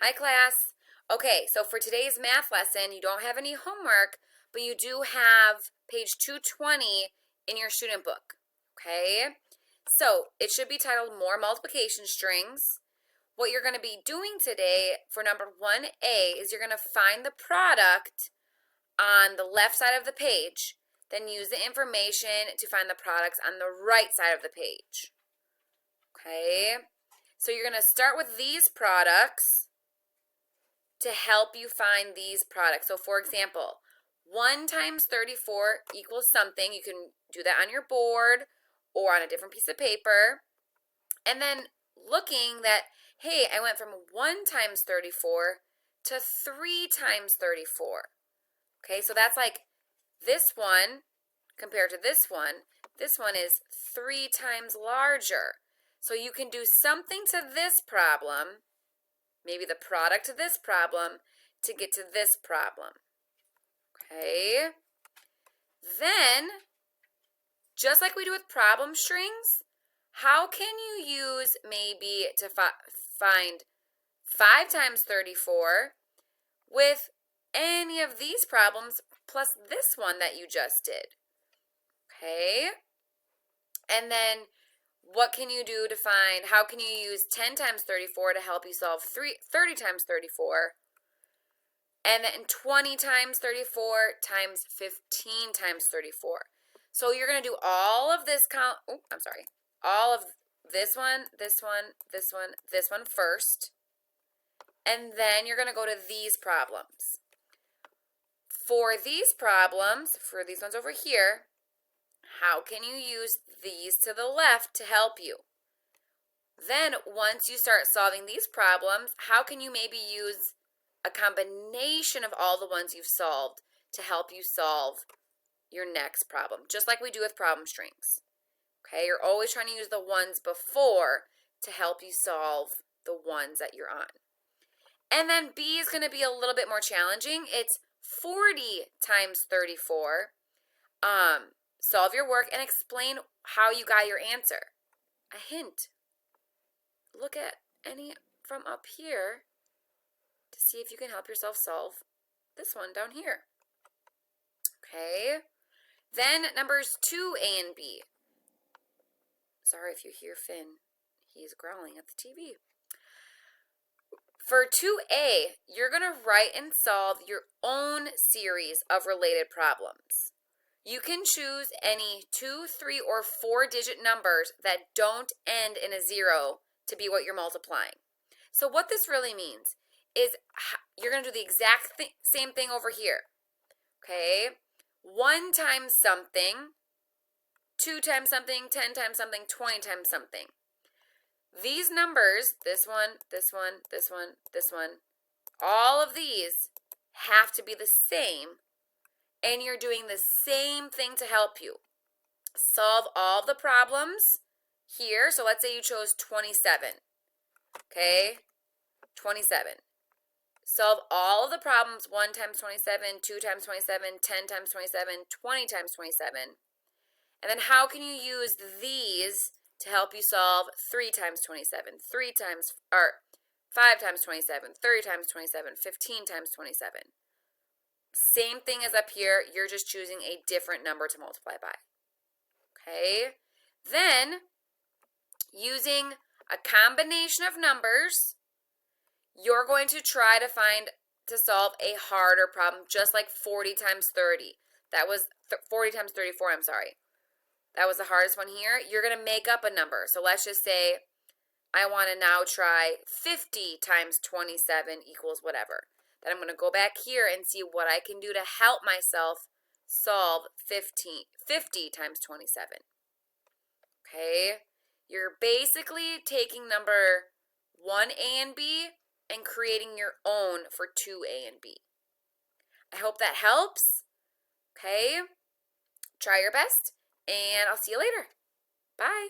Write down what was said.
Hi, class. Okay, so for today's math lesson, you don't have any homework, but you do have page 220 in your student book. Okay, so it should be titled More Multiplication Strings. What you're going to be doing today for number 1A is you're going to find the product on the left side of the page, then use the information to find the products on the right side of the page. Okay, so you're going to start with these products to help you find these products. So for example, 1 times 34 equals something. You can do that on your board or on a different piece of paper. And then looking that, hey, I went from 1 times 34 to 3 times 34. Okay, so that's like this one compared to this one. This one is 3 times larger. So you can do something to this problem, maybe the product of this problem, to get to this problem. Okay? Then, just like we do with problem strings, how can you use maybe to find 5 times 34 with any of these problems plus this one that you just did? Okay? And then what can you do to find, how can you use 10 times 34 to help you solve 30 times 34? And then 20 times 34 times 15 times 34. So you're going to do all of this all of this one, this one, this one, this one first. And then you're going to go to these problems. For these problems, for these ones over here, how can you use these to the left to help you? Then once you start solving these problems, how can you maybe use a combination of all the ones you've solved to help you solve your next problem, just like we do with problem strings. Okay, you're always trying to use the ones before to help you solve the ones that you're on. And then B is going to be a little bit more challenging. It's 40 times 34. Solve your work and explain how you got your answer. A hint. Look at any from up here to see if you can help yourself solve this one down here. Okay. Then numbers 2A and B. Sorry if you hear Finn. He's growling at the TV. For 2A, you're going to write and solve your own series of related problems. You can choose any 2, 3, or 4-digit numbers that don't end in a 0 to be what you're multiplying. So what this really means is you're going to do the exact same thing over here. Okay? 1 times something, 2 times something, 10 times something, 20 times something. These numbers, this one, this one, this one, this one, all of these have to be the same, and you're doing the same thing to help you. Solve all the problems here. So let's say you chose 27. Okay? 27. Solve all of the problems 1 times 27, 2 times 27, 10 times 27, 20 times 27. And then how can you use these to help you solve 3 times 27, 5 times 27, 30 times 27, 15 times 27. Same thing as up here, you're just choosing a different number to multiply by. Okay? Then, using a combination of numbers, you're going to try to solve a harder problem, just like 40 times 30. That was 40 times 34, I'm sorry. That was the hardest one here. You're going to make up a number. So let's just say I want to now try 50 times 27 equals whatever. Then I'm going to go back here and see what I can do to help myself solve 50 times 27. Okay? You're basically taking number 1A and B and creating your own for 2A and B. I hope that helps. Okay? Try your best, and I'll see you later. Bye.